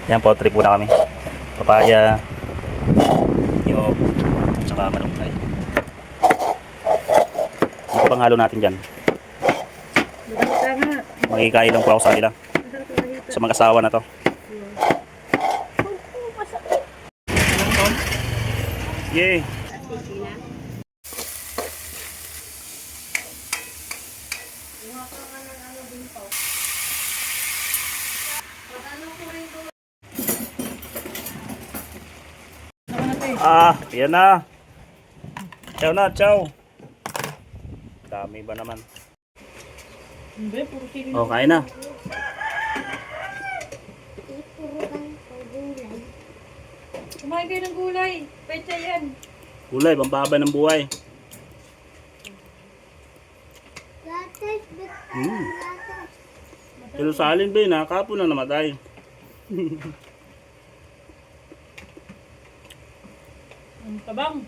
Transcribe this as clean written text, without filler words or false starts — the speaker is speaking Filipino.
Yan po, trip muna kami. Papaya, niyog, at saka malunggay. Ano pang halo natin dyan? Makikain lang po ako sa kanila. Sa mag-asawa na to. Yay! Yan na. Ciao na, ciao. Dami ba naman? Oh, kain na. Kumain kayo ng gulay. Pecha yan. Gulay, pampahaba ng buhay. Pero sa alin ba yun, nakakapon na namatay. Ang tabang.